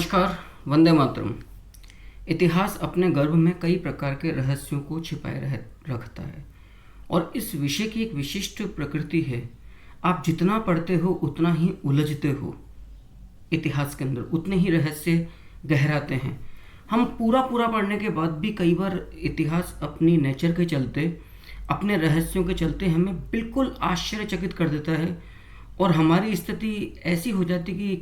नमस्कार। वंदे मातरम। इतिहास अपने गर्भ में कई प्रकार के रहस्यों को छिपाए रखता है और इस विषय की एक विशिष्ट प्रकृति है। आप जितना पढ़ते हो उतना ही उलझते हो इतिहास के अंदर, उतने ही रहस्य गहराते हैं। हम पूरा पूरा पढ़ने के बाद भी कई बार इतिहास अपनी नेचर के चलते, अपने रहस्यों के चलते हमें बिल्कुल आश्चर्यचकित कर देता है और हमारी स्थिति ऐसी हो जाती कि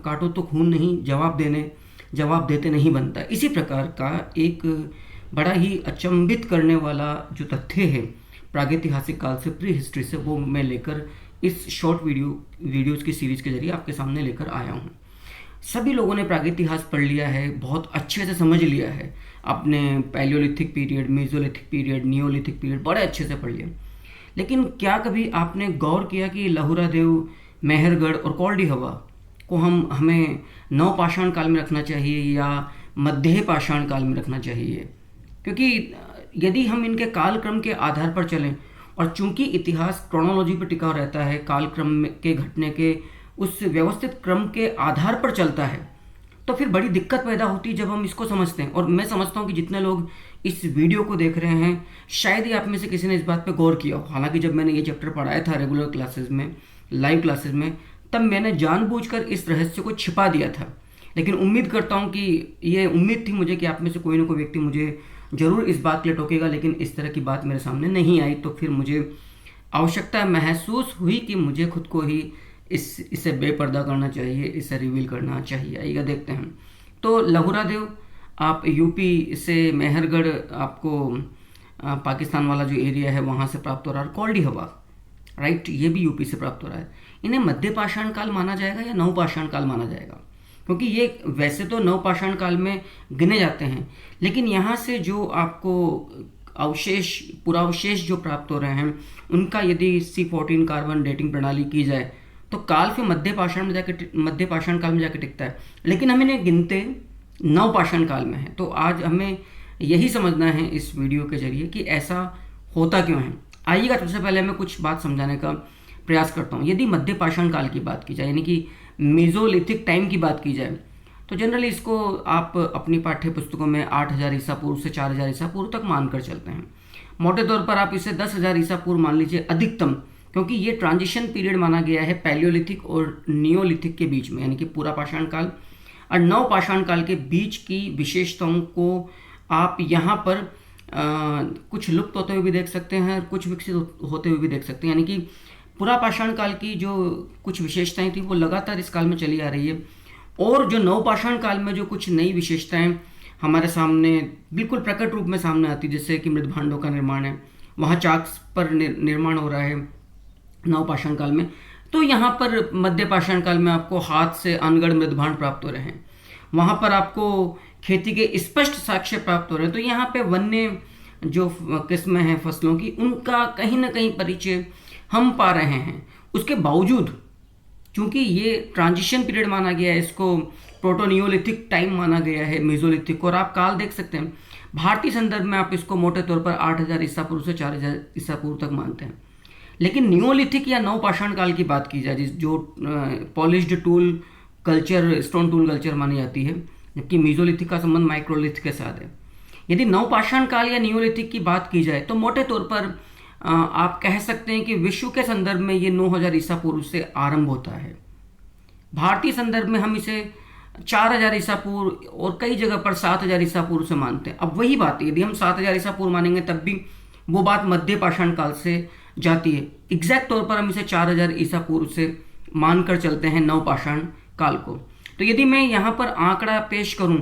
काटो तो खून नहीं, जवाब देते नहीं बनता। इसी प्रकार का एक बड़ा ही अचंभित करने वाला जो तथ्य है प्रागैतिहासिक काल से, प्री हिस्ट्री से, वो मैं लेकर इस शॉर्ट वीडियोज़ की सीरीज़ के जरिए आपके सामने लेकर आया हूँ। सभी लोगों ने प्रागैतिहास पढ़ लिया है, बहुत अच्छे से समझ लिया है। आपने Palaeolithic period, Mesolithic period, Neolithic period बड़े अच्छे से पढ़ लिया। लेकिन क्या कभी आपने गौर किया कि लहुरा देव, मेहरगढ़ और कौल्डी हवा को हमें नवपाषाण काल में रखना चाहिए या मध्य पाषाण काल में रखना चाहिए? क्योंकि यदि हम इनके कालक्रम के आधार पर चलें, और चूंकि इतिहास क्रोनोलॉजी पर टिका रहता है, कालक्रम के घटने के उस व्यवस्थित क्रम के आधार पर चलता है, तो फिर बड़ी दिक्कत पैदा होती है जब हम इसको समझते हैं। और मैं समझता हूँ कि जितने लोग इस वीडियो को देख रहे हैं, शायद ही आप में से किसी ने इस बात पे गौर किया हो। हालांकि जब मैंने ये चैप्टर पढ़ाया था रेगुलर क्लासेस में, लाइव क्लासेस में, तब मैंने जानबूझकर इस रहस्य को छिपा दिया था। लेकिन उम्मीद करता हूँ कि ये उम्मीद थी मुझे कि आप में से कोई ना कोई व्यक्ति मुझे ज़रूर इस बात के लिए टोकेगा, लेकिन इस तरह की बात मेरे सामने नहीं आई। तो फिर मुझे आवश्यकता महसूस हुई कि मुझे खुद को ही इसे बेपर्दा करना चाहिए, इसे रिवील करना चाहिए। आइएगा देखते हैं। तो लहुरा देव, आप यूपी से, मेहरगढ़ आपको पाकिस्तान वाला जो एरिया है वहाँ से प्राप्त हो रहा है। कौल्डी हवा, राइट, ये भी यूपी से प्राप्त हो रहा है। इन्हें मध्य पाषाण काल माना जाएगा या नवपाषाण काल माना जाएगा? क्योंकि ये वैसे तो नवपाषाण काल में गिने जाते हैं, लेकिन यहाँ से जो आपको अवशेष, पुरावशेष जो प्राप्त हो रहे हैं, उनका यदि C14 कार्बन डेटिंग प्रणाली की जाए तो काल फिर मध्य पाषाण काल में जाके टिकता है। लेकिन हम इन्हें गिनते नवपाषाण काल में है। तो आज हमें यही समझना है इस वीडियो के जरिए कि ऐसा होता क्यों है। आइएगा, सबसे पहले मैं कुछ बात समझाने का प्रयास करता हूँ। यदि मध्य पाषाण काल की बात की जाए, यानी कि मेसोलिथिक टाइम की बात की जाए, तो जनरली इसको आप अपनी पाठ्य पुस्तकों में 8000 ईसा पूर्व से 4000 ईसा पूर्व तक मानकर चलते हैं। मोटे तौर पर आप इसे 10,000 ईसा पूर्व मान लीजिए अधिकतम, क्योंकि ये ट्रांजिशन पीरियड माना गया है पैलियोलिथिक और नियोलिथिक के बीच में, यानी कि पूरा पाषाण काल और नवपाषाण काल के बीच की विशेषताओं को आप यहाँ पर कुछ लुप्त होते हुए भी देख सकते हैं, कुछ विकसित होते हुए भी देख सकते हैं। यानी कि पूरा पाषाण काल की जो कुछ विशेषताएं थी वो लगातार इस काल में चली आ रही है, और जो नवपाषाण काल में जो कुछ नई विशेषताएं हमारे सामने बिल्कुल प्रकट रूप में सामने आती, जैसे कि मृदभांडों का निर्माण है, वहाँ चाक पर निर्माण हो रहा है नवपाषाण काल में। तो यहाँ पर मध्य पाषाण काल में आपको हाथ से अनगढ़ मृदभांड प्राप्त हो रहे हैं, वहाँ पर आपको खेती के स्पष्ट साक्ष्य प्राप्त हो रहे हैं। तो यहाँ पे वन्य जो किस्में हैं फसलों की, उनका कहीं ना कहीं परिचय हम पा रहे हैं। उसके बावजूद चूंकि ये ट्रांजिशन पीरियड माना गया है, इसको प्रोटोनियोलिथिक टाइम माना गया है, मेसोलिथिक, और आप काल देख सकते हैं भारतीय संदर्भ में आप इसको मोटे तौर पर 8000 ईसा पूर्व से 4000 ईसा पूर्व तक मानते हैं। लेकिन नियोलिथिक या नवपाषाण काल की बात की जाए, जो polished tool culture, stone tool culture मानी जाती है, जबकि मेसोलिथिक का संबंध माइक्रोलिथ के साथ है। यदि नवपाषाण काल या नियोलिथिक की बात की जाए तो मोटे तौर पर आप कह सकते हैं कि विश्व के संदर्भ में ये 9000 ईसा पूर्व से आरंभ होता है। भारतीय संदर्भ में हम इसे 4000 ईसा पूर्व और कई जगह पर 7000 ईसा पूर्व से मानते हैं। अब वही बात है, यदि हम 7000 ईसा पूर्व मानेंगे तब भी वो बात मध्य पाषाण काल से जाती है। एग्जैक्ट तौर पर हम इसे 4000 ईसा पूर्व से मानकर चलते हैं नवपाषाण काल को। तो यदि मैं यहाँ पर आंकड़ा पेश करूँ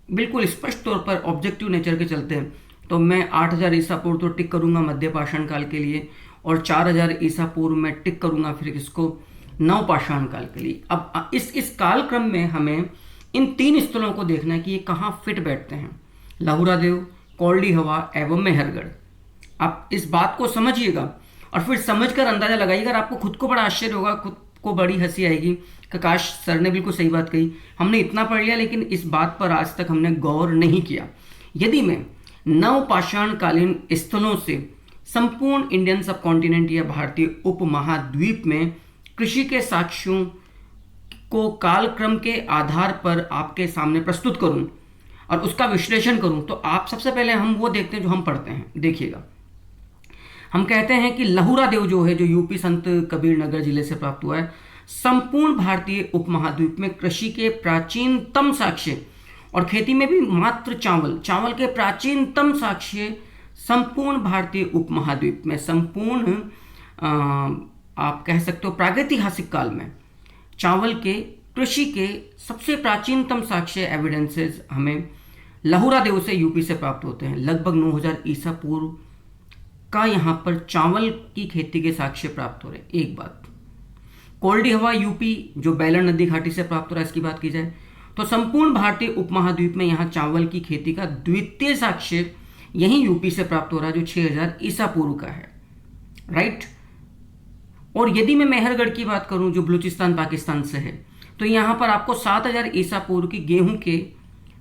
बिल्कुल स्पष्ट तौर पर ऑब्जेक्टिव नेचर के चलते हैं, तो मैं 8000 ईसा पूर्व तो टिक करूंगा मध्य पाषाण काल के लिए, और 4000 ईसा पूर्व में टिक करूंगा फिर इसको नवपाषाण काल के लिए। अब इस कालक्रम में हमें इन तीन स्थलों को देखना है कि ये कहाँ फिट बैठते हैं, लहुरा देव, कौल्डी हवा एवं मेहरगढ़। आप इस बात को समझिएगा और फिर समझकर अंदाजा लगाइएगा। आपको खुद को बड़ा आश्चर्य होगा, खुद को बड़ी हंसी आएगी कि काश सर ने बिल्कुल सही बात कही, हमने इतना पढ़ लिया लेकिन इस बात पर आज तक हमने गौर नहीं किया। यदि मैं नवपाषाण कालीन स्थलों से संपूर्ण इंडियन सब कॉन्टिनेंट या भारतीय उपमहाद्वीप में कृषि के साक्ष्यों को कालक्रम के आधार पर आपके सामने प्रस्तुत करूं और उसका विश्लेषण करूं, तो आप सबसे पहले हम वो देखते हैं जो हम पढ़ते हैं। देखिएगा, हम कहते हैं कि लहुरा देव जो है, जो यूपी संत कबीर नगर जिले से प्राप्त हुआ है, संपूर्ण भारतीय उपमहाद्वीप में कृषि के प्राचीनतम साक्ष्य और खेती में भी मात्र चावल के प्राचीनतम साक्ष्य संपूर्ण भारतीय उपमहाद्वीप में, संपूर्ण आप कह सकते हो प्रागैतिहासिक काल में चावल के कृषि के सबसे प्राचीनतम साक्ष्य एविडेंसेस हमें लहुरा देव से यूपी से प्राप्त होते हैं। लगभग 9000 ईसा पूर्व का यहाँ पर चावल की खेती के साक्ष्य प्राप्त हो रहे हैं। एक बात, कोल्डी हवा यूपी जो बैलन नदी घाटी से प्राप्त हो रहा है, इसकी बात की जाए तो संपूर्ण भारतीय उपमहाद्वीप में यहाँ चावल की खेती का द्वितीय साक्ष्य यहीं यूपी से प्राप्त हो रहा है, जो 6000 ईसा पूर्व का है, राइट। और यदि मैं मेहरगढ़ की बात करूं जो बलूचिस्तान पाकिस्तान से है, तो यहाँ पर आपको 7000 ईसा पूर्व की गेहूं के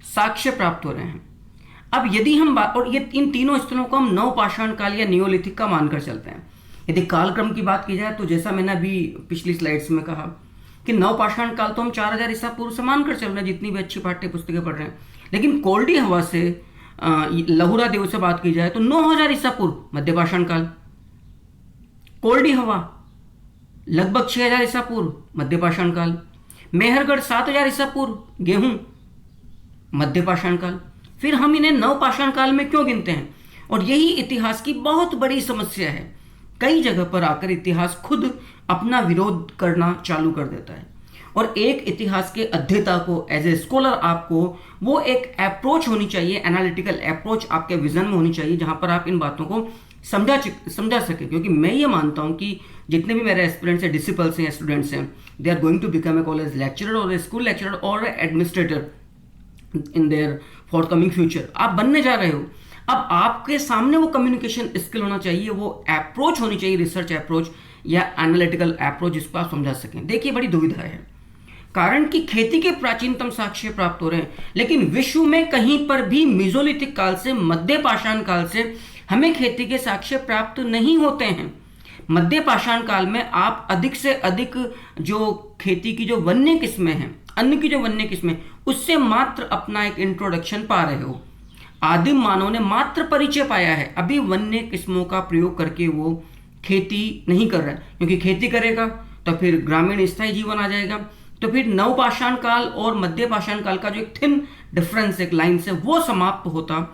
साक्ष्य प्राप्त हो रहे हैं। अब यदि हम बात, और ये इन तीनों स्थलों को हम नवपाषाण काल या नियोलिथिक का मानकर चलते हैं। यदि कालक्रम की बात की जाए तो जैसा मैंने अभी पिछली स्लाइड्स में कहा कि नवपाषाण काल तो हम 4000 ईसा पूर्व से मानकर चल रहे हैं, जितनी भी अच्छी पाठ्य पुस्तकें पढ़ रहे हैं। लेकिन कोल्डी हवा से लहुरा देव से बात की जाए तो 9000 ईसा पूर्व मध्यपाषाण काल, कोल्डी हवा लगभग 6000 ईसा पूर्व मध्यपाषाण काल, मेहरगढ़ 7000 ईसा पूर्व गेहूं मध्यपाषाण काल। फिर हम इन्हें नवपाषाण काल में क्यों गिनते हैं? और यही इतिहास की बहुत बड़ी समस्या है। कई जगह पर आकर इतिहास खुद अपना विरोध करना चालू कर देता है, और एक इतिहास के अध्येता को एज ए स्कॉलर आपको वो एक अप्रोच होनी चाहिए, एनालिटिकल अप्रोच आपके विजन में होनी चाहिए, जहां पर आप इन बातों को समझा सके। क्योंकि मैं ये मानता हूं कि जितने भी मेरे एस्पिरेंट्स हैं, डिसिपल्स हैं, स्टूडेंट्स हैं, they are going to become a college lecturer और ए स्कूल लेक्चरर और administrator in their forthcoming future. आप बनने जा रहे हो। अब आपके सामने वो कम्युनिकेशन स्किल होना चाहिए, वो अप्रोच होनी चाहिए, रिसर्च अप्रोच या एनालिटिकल अप्रोच, जिसको आप समझा सकें। देखिए, बड़ी दुविधा है, कारण कि खेती के प्राचीनतम साक्ष्य प्राप्त हो रहे हैं, लेकिन विश्व में कहीं पर भी मेसोलिथिक काल से मध्यपाषाण काल से हमें खेती के साक्ष्य प्राप्त नहीं होते हैं। मध्यपाषाण काल में आप अधिक से अधिक जो खेती की जो वन्य किस्में हैं, अन्न की जो वन्य किस्में, उससे मात्र अपना एक इंट्रोडक्शन पा रहे हो। आदिम मानव ने मात्र परिचय पाया है, अभी वन्य किस्मों का प्रयोग करके वो खेती नहीं कर रहा है, क्योंकि खेती करेगा तो फिर ग्रामीण स्थायी जीवन आ जाएगा। तो फिर नवपाषाण काल और मध्यपाषाण काल का जो एक थिन डिफरेंस, एक लाइन से, वो समाप्त होता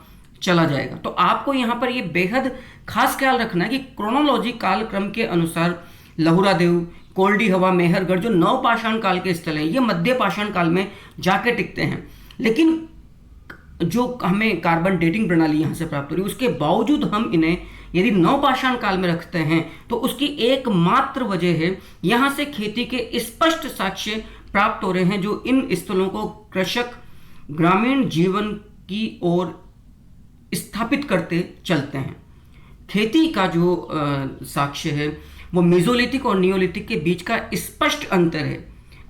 चला जाएगा। तो आपको यहाँ पर ये बेहद खास ख्याल रखना है कि क्रोनोलॉजी कालक्रम के अनुसार लहुरा देव, कोल्डी हवा, मेहरगढ़ जो नवपाषाण काल के स्थल हैं, ये मध्यपाषाण काल में जाके टिकते हैं। लेकिन जो हमें कार्बन डेटिंग प्रणाली यहाँ से प्राप्त हो रही है, उसके बावजूद हम इन्हें यदि नवपाषाण काल में रखते हैं, तो उसकी एकमात्र वजह है यहाँ से खेती के स्पष्ट साक्ष्य प्राप्त हो रहे हैं, जो इन स्थलों को कृषक ग्रामीण जीवन की ओर स्थापित करते चलते हैं। खेती का जो साक्ष्य है वो मेसोलिथिक और नियोलिथिक के बीच का स्पष्ट अंतर है।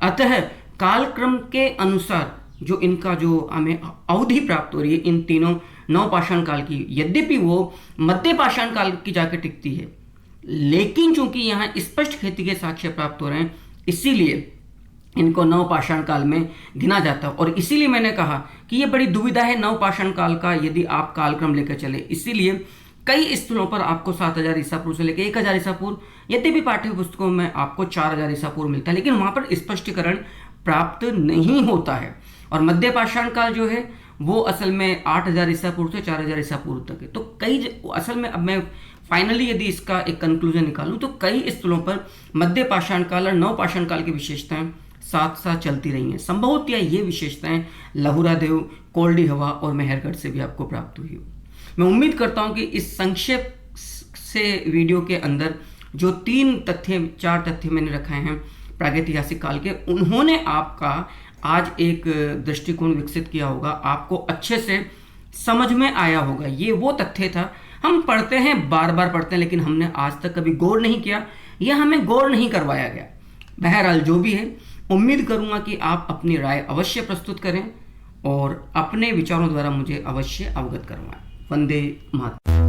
अतः कालक्रम के अनुसार जो इनका जो हमें अवधि प्राप्त हो रही है इन तीनों नवपाषाण काल की, यद्यपि वो मध्यपाषाण काल की जाकर टिकती है, लेकिन चूंकि यहाँ स्पष्ट खेती के साक्ष्य प्राप्त हो रहे हैं, इसीलिए इनको नवपाषाण काल में गिना जाता है। और इसीलिए मैंने कहा कि ये बड़ी दुविधा है नवपाषाण काल का यदि आप कालक्रम लेकर चले। इसीलिए कई स्थलों पर आपको 7000 ईसा पूर्व से लेकर 1000 ईसा पूर्व, यद्यपि पाठ्य पुस्तकों में आपको 4000 ईसा पूर्व मिलता है, लेकिन वहां पर स्पष्टीकरण प्राप्त नहीं होता है। और मध्यपाषाण काल जो है वो असल में 8000 ईसा पूर्व से 4000 ईसा पूर्व तक है। तो कई असल में, अब मैं फाइनली यदि इसका एक कंक्लूजन निकालूं, तो कई स्थलों पर मध्यपाषाण काल और नवपाषाण काल की विशेषताएं साथ साथ चलती रही हैं। संभवतः ये विशेषताएं लहुरा देव, कोल्डी हवा और मेहरगढ़ से भी आपको प्राप्त हुई हो। मैं उम्मीद करता हूं कि इस संक्षेप से वीडियो के अंदर जो 4 तथ्य मैंने रखाए हैं प्रागैतिहासिक काल के, उन्होंने आपका आज एक दृष्टिकोण विकसित किया होगा, आपको अच्छे से समझ में आया होगा। ये वो तथ्य था, हम पढ़ते हैं, बार बार पढ़ते हैं, लेकिन हमने आज तक कभी गौर नहीं किया, यह हमें गौर नहीं करवाया गया। बहरहाल जो भी है, उम्मीद करूंगा कि आप अपनी राय अवश्य प्रस्तुत करें और अपने विचारों द्वारा मुझे अवश्य अवगत करवाएं। वंदे मातरम।